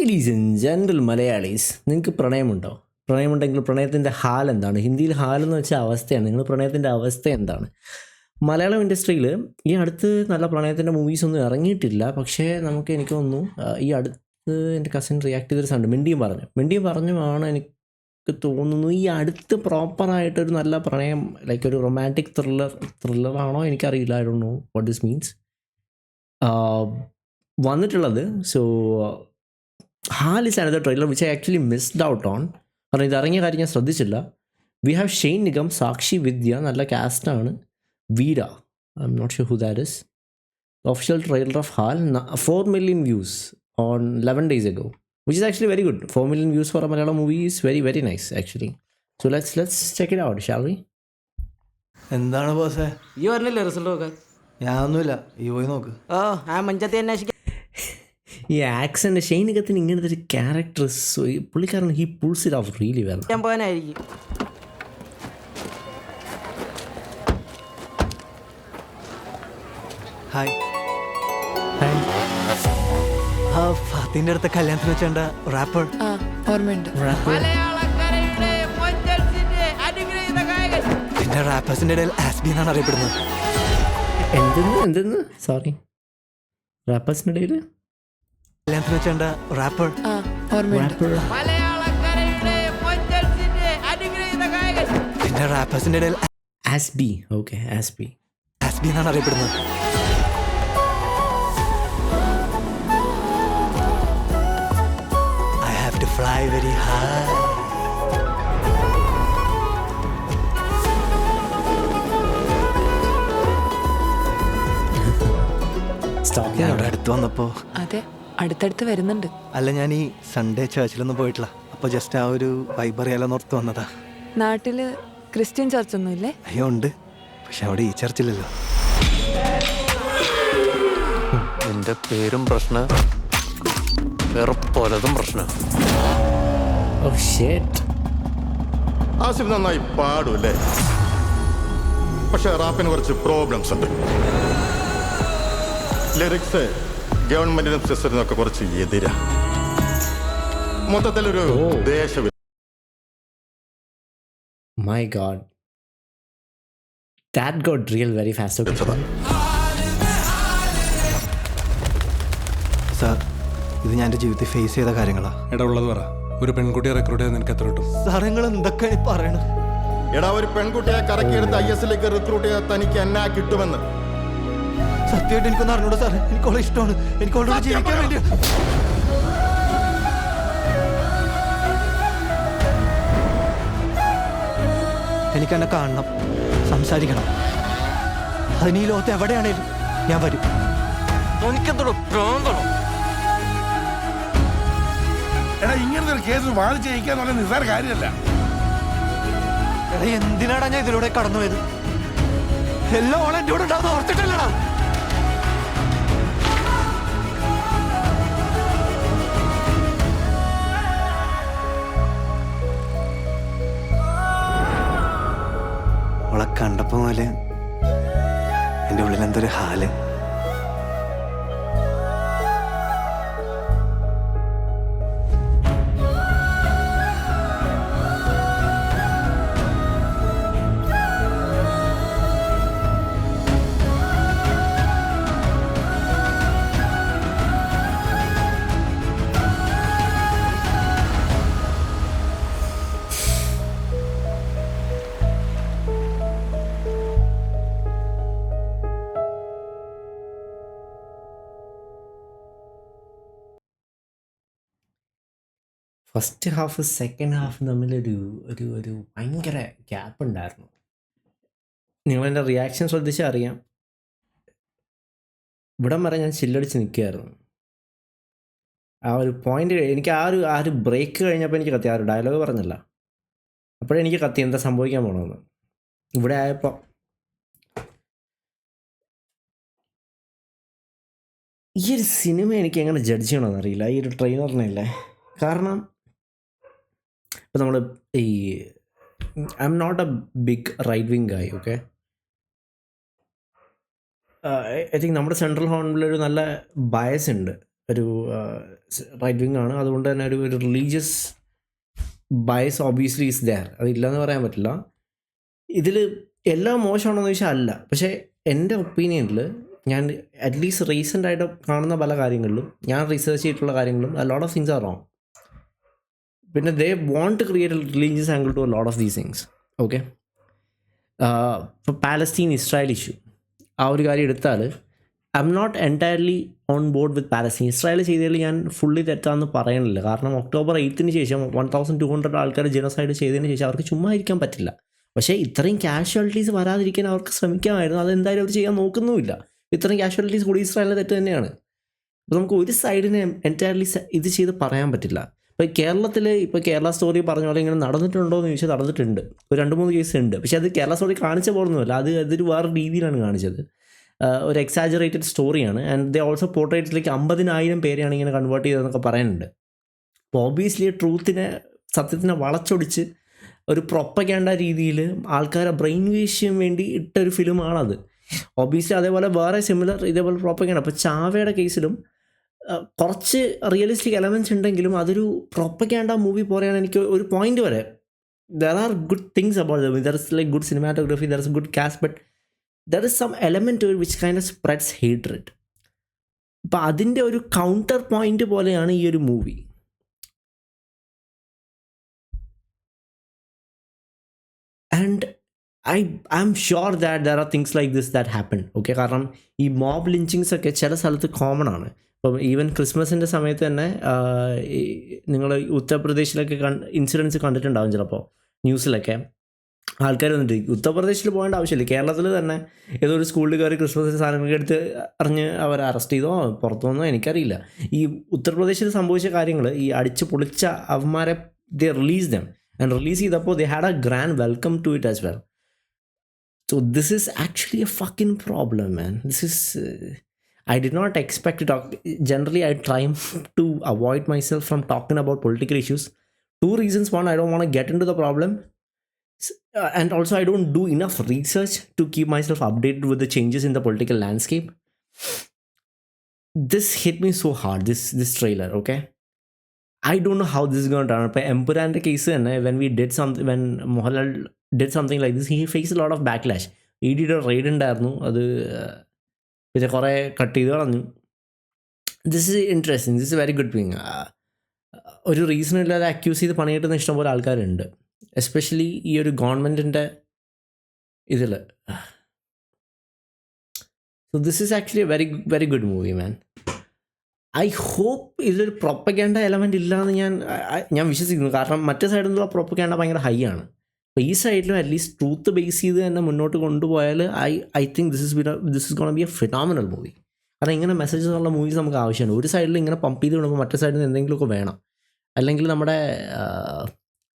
Ladies and general Malayalees, നിങ്ങൾക്ക് പ്രണയമുണ്ടോ? പ്രണയമുണ്ടെങ്കിൽ പ്രണയത്തിൻ്റെ ഹാൽ എന്താണ്? ഹിന്ദിയിൽ ഹാൽ എന്ന് വെച്ചാൽ അവസ്ഥയാണ്. നിങ്ങൾ പ്രണയത്തിൻ്റെ അവസ്ഥ എന്താണ്? മലയാളം ഇൻഡസ്ട്രിയിൽ ഈ അടുത്ത് നല്ല പ്രണയത്തിൻ്റെ മൂവീസൊന്നും ഇറങ്ങിയിട്ടില്ല. പക്ഷേ എനിക്ക് തോന്നുന്നു ഈ അടുത്ത് എൻ്റെ കസിൻ റിയാക്ട് ചെയ്തൊരു സാധനം മിണ്ടിയും പറഞ്ഞുമാണ് എനിക്ക് തോന്നുന്നു ഈ അടുത്ത് പ്രോപ്പറായിട്ടൊരു നല്ല പ്രണയം, ലൈക്ക് ഒരു റൊമാൻറ്റിക് ത്രില്ലറാണോ എനിക്കറിയില്ല. I don't know what this means വന്നിട്ടുള്ളത്. So Haal is another trailer which I actually missed out on. കാരണം ഇത് ഇറങ്ങിയ കാര്യം ഞാൻ ശ്രദ്ധിച്ചില്ല. We have Shane Nigam, Sakshi Vidya, നല്ല കാസ്റ്റാണ്. Veera, I'm not sure who that is. Official trailer of Haal 4 million views on 11 days ago, which is actually very good. 4 million views for a Malayalam movie is very, very nice actually. So let's check it out, shall we? എന്താണ് ബോസേ? ഈ പറഞ്ഞില്ലേ result നോക്കാൻ? ഞാനൊന്നുമില്ല, ഈ പോയി നോക്ക്. ആ മഞ്ചത്തെ അന്വേഷിക്കാൻ. ഈ ആക്സന്റ് ഷെയ്ൻ നിഗത്തിന് ഇങ്ങനത്തെ ഒരു ക്യാരക്ടർ, പുള്ളിക്കാരൻ he pulls it off really well. ഞാൻ പോകാനായിരിക്കും. ഹായ്. ആ ഫാത്തിൻ്റെ അടുത്ത കല്യാണത്തിന് വെച്ചേണ്ട റാപ്പർ ഓർമ്മയുണ്ട്. പിന്നെ റാപ്പേഴ്സിന്റെ ഇടയിൽ ആസ്ബി എന്നാണ് അറിയപ്പെടുന്നത്. എന്തെന്ന് സോറി, റാപ്പേഴ്സിൻ്റെ ഇടയിൽ കല്യാണത്തിന് വെച്ചേണ്ട റാപ്പർ പിന്നെ റാപ്പേഴ്സിന്റെ ഇടയിൽ ആസ്ബി. ഓക്കെ, ആസ്ബി എന്നാണ് അറിയപ്പെടുന്നത്. I have to fly very high. ഞാൻ അവിടെ അടുത്ത് വന്നപ്പോ അതെ, അടുത്തടുത്ത് വരുന്നുണ്ട്. അല്ല, ഞാൻ ഈ സൺഡേ ചർച്ചിലൊന്നും പോയിട്ടില്ല. അപ്പൊ ജസ്റ്റ് ആ ഒരു വൈബ് അറിയാലോ ഓർത്ത് വന്നതാ. നാട്ടില് ക്രിസ്ത്യൻ ചർച്ചൊന്നും ഇല്ലേ? അയ്യോ ഉണ്ട്, പക്ഷെ അവിടെ ഈ ചർച്ചിലല്ലോ. എന്റെ പേരും പ്രശ്നം, വേറെ പലതും പ്രശ്നം. ആസിഫ് നന്നായി പാടൂല്ലേ, പക്ഷെ റാപ്പിന് കുറച്ച് പ്രോബ്ലംസ് ഉണ്ട്. ലിറിക്സ് ഗവൺമെന്റിനും സിസ്റ്ററിനൊക്കെ കുറച്ച് എതിരാ. മൊത്തത്തിലൊരു ദേശ. My God, that got real very fast. Sir, ഇത് ഞാൻ എൻ്റെ ജീവിതത്തിൽ ഫേസ് ചെയ്ത കാര്യങ്ങളാ. എടാ ഉള്ളത് പറ. ഒരു പെൺകുട്ടിയെ റിക്രൂട്ട് ചെയ്യാൻ നിനക്ക് എത്ര കിട്ടും? സാർ, നിങ്ങൾ എന്തൊക്കെയാണ് പറയണത്? എടാ, ഒരു പെൺകുട്ടിയെ കറക്കിയെടുത്ത് IS റിക്രൂട്ട് ചെയ്യാൻ തനിക്ക് എന്നാ കിട്ടുമെന്ന് സത്യമായിട്ട് എനിക്കൊന്നും അറിഞ്ഞൂടാ സാർ. എനിക്കോളെ ഇഷ്ടമാണ്, എനിക്കോളോട് ജീവിക്കാൻ വേണ്ടി. എനിക്കെന്നെ കാണണം, സംസാരിക്കണം. അതിന് ഈ ലോകത്ത് എവിടെയാണേലും ഞാൻ വരും. എടാ, ഇങ്ങനത്തെ ഒരു കേസ് വാദിച്ച് ജയിക്കാന്ന് പറഞ്ഞാൽ നിസ്സാര കാര്യമല്ല. എടാ, എന്തിനാടാ ഞാൻ ഇതിലൂടെ കടന്നു പോയത്? എല്ലാം ഓളെ എൻ്റെ കൂടെ ഉണ്ടാവുന്ന ഓർത്തിട്ടല്ലടാ. അവളെ കണ്ടപ്പോ പോലെ എൻ്റെ ഉള്ളിൽ എന്തൊരു ഹാല്. ഫസ്റ്റ് ഹാഫ് സെക്കൻഡ് ഹാഫ് തമ്മിലൊരു ഒരു ഒരു ഭയങ്കര ഗ്യാപ്പ് ഉണ്ടായിരുന്നു. നിങ്ങളെൻ്റെ റിയാക്ഷൻ ശ്രദ്ധിച്ചാൽ അറിയാം. ഇവിടം വരെ ഞാൻ ചില്ലടിച്ച് നിൽക്കുകയായിരുന്നു. ആ ഒരു പോയിന്റ് എനിക്ക് ആ ഒരു ബ്രേക്ക് കഴിഞ്ഞപ്പോൾ എനിക്ക് കത്തി. ആ ഒരു ഡയലോഗ് പറഞ്ഞല്ല, അപ്പോഴെനിക്ക് കത്തി എന്താ സംഭവിക്കാൻ പോകണമെന്ന്. ഇവിടെ ആയപ്പോൾ ഈ ഒരു സിനിമ എനിക്ക് എങ്ങനെ ജഡ്ജ് ചെയ്യണമെന്ന് അറിയില്ല, ഈ ഒരു ട്രെയിലറിനല്ലേ. കാരണം ഇപ്പം നമ്മൾ ഈ I'm not a big right wing guy, okay. I think നമ്മുടെ സെൻട്രൽ ഹോണിലൊരു നല്ല ബയസ് ഉണ്ട് ഒരു റൈറ്റ് വിങ് ആണ്. അതുകൊണ്ട് തന്നെ ഒരു religious bias obviously is there. അതില്ലെന്ന് പറയാൻ പറ്റില്ല. ഇതിൽ എല്ലാം മോശമാണെന്ന് ചോദിച്ചാൽ അല്ല. പക്ഷേ എൻ്റെ ഒപ്പീനിയനിൽ ഞാൻ അറ്റ്ലീസ്റ്റ് റീസെൻ്റായിട്ട് കാണുന്ന പല കാര്യങ്ങളിലും ഞാൻ റിസർച്ച് ചെയ്തിട്ടുള്ള കാര്യങ്ങളും lot of things are wrong. പിന്നെ they want to create a religious angle to a lot of these things. Okay, ഇപ്പോൾ പാലസ്തീൻ ഇസ്രായേൽ ഇഷ്യൂ ആ ഒരു കാര്യം എടുത്താൽ I'm not entirely on board with Palestine. Israel ചെയ്തതിൽ ഞാൻ fully തെറ്റാന്ന് പറയണില്ല. കാരണം October 8 ശേഷം 1200 ആൾക്കാർ ജനോസൈഡ് ചെയ്തതിന് ശേഷം അവർക്ക് ചുമ്മാ ഇരിക്കാൻ പറ്റില്ല. പക്ഷേ ഇത്രയും കാഷ്വാലിറ്റീസ് വരാതിരിക്കാൻ അവർക്ക് ശ്രമിക്കാമായിരുന്നു. അതെന്തായാലും അവർ ചെയ്യാൻ നോക്കുന്നുമില്ല. ഇത്രയും കാഷ്വാലിറ്റീസ് കൂടി ഇസ്രായേലിൻ്റെ തെറ്റ് തന്നെയാണ്. അപ്പോൾ നമുക്ക് ഒരു സൈഡിനെ എൻറ്റയർലി ഇത് ചെയ്ത് പറയാൻ പറ്റില്ല. ഇപ്പോൾ കേരളത്തിൽ ഇപ്പോൾ കേരള സ്റ്റോറി പറഞ്ഞ പോലെ ഇങ്ങനെ നടന്നിട്ടുണ്ടോ എന്ന് ചോദിച്ചാൽ നടന്നിട്ടുണ്ട്. ഒരു 2-3 കേസ് ഉണ്ട്. പക്ഷേ അത് കേരള സ്റ്റോറി കാണിച്ച പോലൊന്നുമല്ല. അതൊരു വേറെ രീതിയിലാണ് കാണിച്ചത്. ഒരു എക്സാജറേറ്റഡ് സ്റ്റോറിയാണ്. ആൻഡ് ദേ ഓൾസോ പോർട്രേറ്റിലേക്ക് 50,000 പേരെയാണ് ഇങ്ങനെ കൺവേർട്ട് ചെയ്തതെന്നൊക്കെ പറയുന്നുണ്ട്. അപ്പോൾ ഓബ്വിയസ്ലി സത്യത്തിനെ വളച്ചൊടിച്ച് ഒരു പ്രൊപ്പഗാൻഡ രീതിയിൽ ആൾക്കാരെ ബ്രെയിൻ വേഷ് ചെയ്യാൻ വേണ്ടി ഇട്ടൊരു ഫിലിമാണത്. ഓബ്വിയസ്ലി അതേപോലെ വേറെ സിമിലർ ഇതേപോലെ പ്രൊപ്പഗാൻഡ. അപ്പോൾ ചാവയുടെ കേസിലും കുറച്ച് റിയലിസ്റ്റിക് എലമെൻറ്റ്സ് ഉണ്ടെങ്കിലും അതൊരു പ്രൊപ്പഗാൻഡ മൂവി പോലെയാണ് എനിക്ക് ഒരു പോയിന്റ് വരെ. There are good things about them. There is like good cinematography, there is good cast, but there is some element to it which kind of spreads hatred. അപ്പോൾ അതിൻ്റെ ഒരു counter point പോലെയാണ് ഈ ഒരു movie. And I'm sure that there are things like this that happen. Okay, കാരണം ഈ mob ലിഞ്ചിങ്സ് ഒക്കെ ചില സ്ഥലത്ത് കോമൺ ആണ്. ഇപ്പം ഈവൻ ക്രിസ്മസിൻ്റെ സമയത്ത് തന്നെ നിങ്ങൾ ഉത്തർപ്രദേശിലൊക്കെ ഇൻസിഡൻസ് കണ്ടിട്ടുണ്ടാവും ചിലപ്പോൾ ന്യൂസിലൊക്കെ. ആൾക്കാർ വന്നിട്ട് ഉത്തർപ്രദേശിൽ പോകേണ്ട ആവശ്യമില്ല, കേരളത്തിൽ തന്നെ ഏതോ ഒരു സ്കൂളിൽ കയറി ക്രിസ്മസ് സാധനങ്ങളൊക്കെ എടുത്ത് അറിഞ്ഞ് അവർ അറസ്റ്റ് ചെയ്തോ പുറത്തുനിന്നോ എനിക്കറിയില്ല. ഈ ഉത്തർപ്രദേശിൽ സംഭവിച്ച കാര്യങ്ങൾ ഈ അടിച്ച് പൊളിച്ച അവന്മാരെ they release them, and release ചെയ്തപ്പോൾ they had a grand welcome to it as well. So this is actually a fucking problem, man. This is I did not expect to talk. Generally, I try to avoid myself from talking about political issues. 2 reasons. One, I don't want to get into the problem. And also, I don't do enough research to keep myself updated with the changes in the political landscape. This hit me so hard, this trailer, okay? I don't know how this is going to turn out. Empurante case, when Mohanlal did something like this, he faced a lot of backlash. ED raid ഉണ്ടായിരുന്നു, അത് പിന്നെ കുറേ cut ചെയ്ത് കളഞ്ഞു. This is interesting, this is very good thing. ഒരു reason ഇല്ലാതെ accuse ചെയ്ത് പണിയിട്ടുന്ന ഇഷ്ടംപോലെ ആൾക്കാരുണ്ട്, എസ്പെഷ്യലി ഈ ഒരു ഗവൺമെൻറ്റിൻ്റെ ഇതിൽ. So this is actually a very good movie, man. I hope ഇതിലൊരു പ്രൊപ്പഗാൻഡ എലമെൻ്റ് ഇല്ലയെന്ന് ഞാൻ വിശ്വസിക്കുന്നു. കാരണം മറ്റേ സൈഡിൽ നിന്നുള്ള പ്രൊപ്പഗാൻഡ ഭയങ്കര ഹൈ ആണ്. അപ്പോൾ ഈ സൈഡിലും അറ്റ്ലീസ്റ്റ് ട്രൂത്ത് ബേസ് ചെയ്ത് തന്നെ മുന്നോട്ട് കൊണ്ടുപോയാൽ I think this is gonna B A phenomenal movie. കാരണം ഇങ്ങനെ മെസ്സേജസ് ഉള്ള മൂവീസ് നമുക്ക് ആവശ്യമാണ്. ഒരു സൈഡിൽ ഇങ്ങനെ പമ്പ് ചെയ്ത് വിടുമ്പോൾ മറ്റേ സൈഡിൽ നിന്ന് എന്തെങ്കിലുമൊക്കെ വേണം, അല്ലെങ്കിൽ നമ്മുടെ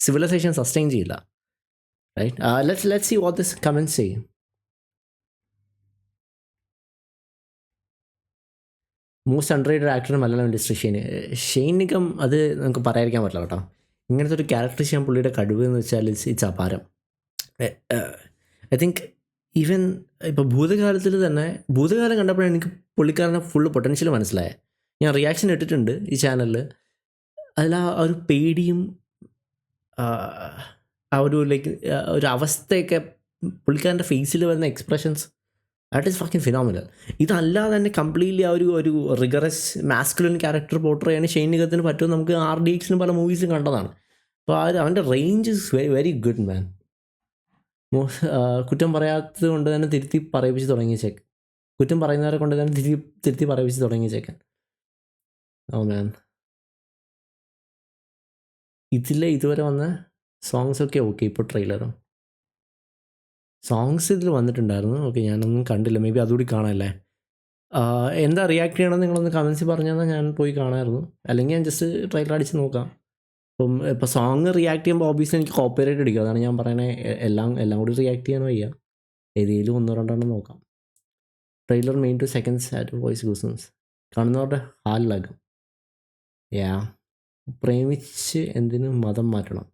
സിവിലൈസേഷൻ സസ്റ്റെയിൻ ചെയ്യില്ല. Right, let's see what this comments ചെയ്യും. Most underrated actor Malayalam industry Shane Nigam. അത് നമുക്ക് പറയാതിരിക്കാൻ പറ്റില്ല കേട്ടോ. ഇങ്ങനത്തെ ഒരു ക്യാരക്ടർ ചെയ്യാൻ പുള്ളിയുടെ കഴിവ് എന്ന് വെച്ചാൽ ഇറ്റ്സ് അപാരം. ഐ തിങ്ക് ഈവൻ ഇപ്പോൾ ഭൂതകാലം കണ്ടപ്പോഴാണ് എനിക്ക് പുള്ളിക്കാരനെ ഫുള്ള് പൊട്ടൻഷ്യൽ മനസ്സിലായത്. ഞാൻ റിയാക്ഷൻ ഇട്ടിട്ടുണ്ട് ഈ ചാനലിൽ. അതിൽ ആ ഒരു പേടിയും ആ ഒരു ലൈക്ക് ഒരു അവസ്ഥയൊക്കെ പുള്ളിക്കാരൻ്റെ ഫേസിൽ വരുന്ന expressions, that is fucking phenomenal. ഇതല്ലാതെ തന്നെ കംപ്ലീറ്റ്ലി ആ ഒരു റിഗറസ് മാസ്കുലിൻ ക്യാരക്ടർ പോർട്രേ ചെയ്യാൻ ഷെയ്ൻ നിഗത്തിന് പറ്റുമെന്ന് നമുക്ക് RDXനും പല മൂവീസിലും കണ്ടതാണ്. അപ്പോൾ അവൻ്റെ റേഞ്ച് ഇസ് വെരി ഗുഡ്, മാൻ. കുറ്റം പറയാത്തത് കൊണ്ട് തന്നെ തിരുത്തി പറയിപ്പിച്ച് തുടങ്ങിയ ചെക്കൻ, കുറ്റം പറയുന്നവരെ കൊണ്ട് തന്നെ തിരുത്തി പറയിപ്പിച്ച് തുടങ്ങിയ ചെക്കൻ. ഓ മാൻ, ഇതുവരെ വന്ന സോങ്സൊക്കെ ഓക്കെ. ഇപ്പോൾ ട്രെയിലറും സോങ്സ് ഇതിൽ വന്നിട്ടുണ്ടായിരുന്നു. ഓക്കെ, ഞാനൊന്നും കണ്ടില്ല, മേ ബി അതുകൂടി കാണാമല്ലേ. എന്താ റിയാക്ട് ചെയ്യണമെന്ന് നിങ്ങളൊന്ന് കമൻസിൽ പറഞ്ഞാൽ ഞാൻ പോയി കാണാമായിരുന്നു. അല്ലെങ്കിൽ ഞാൻ ജസ്റ്റ് ട്രെയിലർ അടിച്ച് നോക്കാം. ഇപ്പോൾ സോങ് റിയാക്ട് ചെയ്യുമ്പോൾ ഓബിയസ്ലി എനിക്ക് കോപ്പിറൈറ്റ് അടിക്കും. അതാണ് ഞാൻ പറയണേ, എല്ലാം കൂടി റിയാക്ട് ചെയ്യാൻ വയ്യ. ഏതെങ്കിലും 1-2 നോക്കാം. ട്രെയിലർ മെയിൻ 2 seconds ആറ്റ് വോയിസ് ഗൂസംസ്. കാണുന്നവരുടെ ഹാലിലാകും. പ്രേമിച്ച് എന്തിനു മതം മാറ്റണം?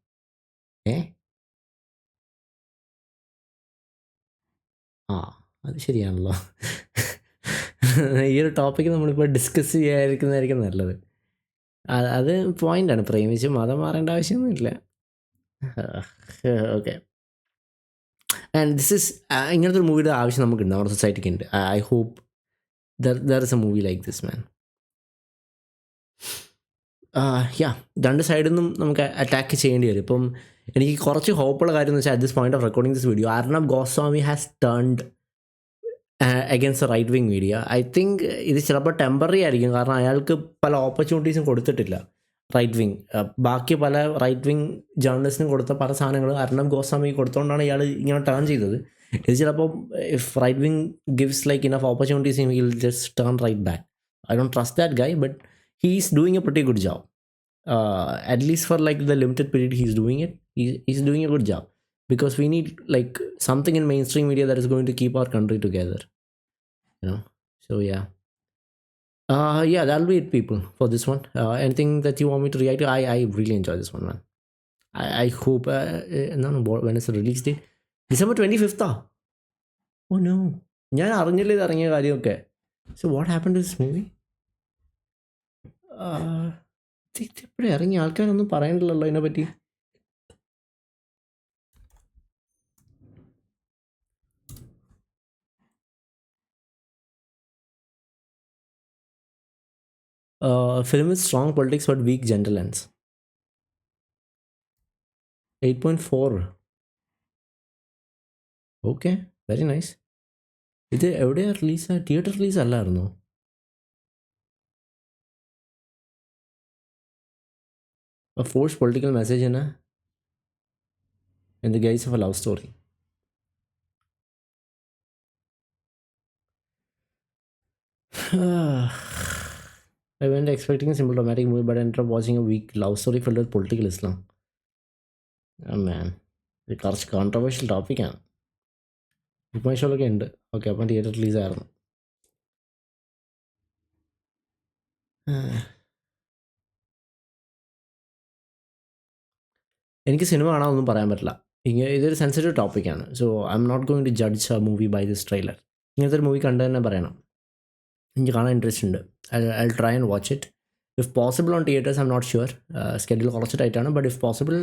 അത് ശരിയാണല്ലോ. ഈ ഒരു ടോപ്പിക്ക് നമ്മളിപ്പോൾ ഡിസ്കസ് ചെയ്യാതിരിക്കുന്നതായിരിക്കും നല്ലത്. അത് പോയിൻ്റാണ്. പ്രേമിച്ച് മതം മാറേണ്ട ആവശ്യമൊന്നുമില്ല. ഓക്കെ. ആൻഡ് ദിസ് ഇസ് ഇങ്ങനത്തെ ഒരു മൂവിയുടെ ആവശ്യം നമുക്കുണ്ട്, നമ്മുടെ സൊസൈറ്റിക്ക് ഉണ്ട്. I hope there is a movie like this man. Yeah, രണ്ട് സൈഡിൽ നിന്നും നമുക്ക് അറ്റാക്ക് ചെയ്യേണ്ടി വരും. ഇപ്പം എനിക്ക് കുറച്ച് ഹോപ്പുള്ള കാര്യം എന്ന് വെച്ചാൽ, at this point of recording this video, Arnab Goswami has turned against the right wing media. I think ഇത് ചിലപ്പോൾ ടെമ്പററി ആയിരിക്കും, കാരണം അയാൾക്ക് പല ഓപ്പർച്യൂണിറ്റീസും കൊടുത്തിട്ടില്ല റൈറ്റ് വിങ്. ബാക്കി പല റൈറ്റ് വിങ് ജേർണലിസ്റ്റിനും കൊടുത്ത പല സാധനങ്ങൾ അർണബ് ഗോസ്വാമി കൊടുത്തുകൊണ്ടാണ് ഇയാൾ ഇങ്ങനെ ടേൺ ചെയ്തത്. ഇത് ചിലപ്പോൾ if right wing gives like enough opportunities he will just turn right back. I don't trust that guy, but he is doing a pretty good job. At least for like the limited period he's doing it, he's doing a good job, because we need like something in mainstream media that is going to keep our country together, you know. So yeah, that'll be it, people, for this one. Anything that you want me to react to? I really enjoy this one, man. I hope when is the release date? December 25th. Oh no, ഞാൻ അറിഞ്ഞില്ല ഇത് ഇറങ്ങിയ കാര്യമൊക്കെ. So what happened to this movie? ഇപ്പോഴും ഇറങ്ങി, ആൾക്കാരൊന്നും പറയണ്ടല്ലോ ഇതിനെപ്പറ്റി. Film with strong politics but weak gender lens. 8.4. Okay, very nice. ഇത് എവിടെയാണ് റിലീസ്? തിയേറ്റർ റിലീസ് അല്ലായിരുന്നോ? A forced political message in the guise of a love story. I went expecting a simple romantic movie, but I ended up watching a weak love story filled with political Islam. Oh man, ഇത് കുറച്ച് controversial ടോപ്പിക്കാണ്. ഇപ്പോൾ ഷോയിലൊക്കെ ഉണ്ട്. Okay, അപ്പം theatre release ആയിരുന്നു. എനിക്ക് cinema കാണാനൊന്നും പറയാൻ പറ്റില്ല. ഇതൊരു സെൻസിറ്റീവ് ടോപ്പിക്കാണ്. So I'm not going to judge a movie by this trailer. ഇങ്ങനത്തെ ഒരു മൂവി കണ്ടു തന്നെ പറയണം. എനിക്ക് കാണാൻ ഇൻട്രസ്റ്റ് ഉണ്ട്. I try and watch it. If possible on theatres, I'm not sure. Schedule കുറച്ച് ടൈറ്റാണ്. But if possible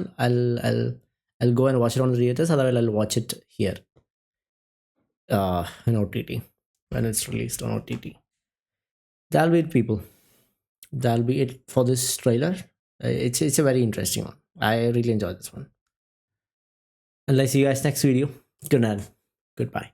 I go and watch it on the theatres. Otherwise I watch it here in OTT when it's released on OTT. That'll be it, people. That'll be it for this trailer. It's a very interesting one. I really enjoyed this one. And I'll see you guys next video. Good night. Goodbye.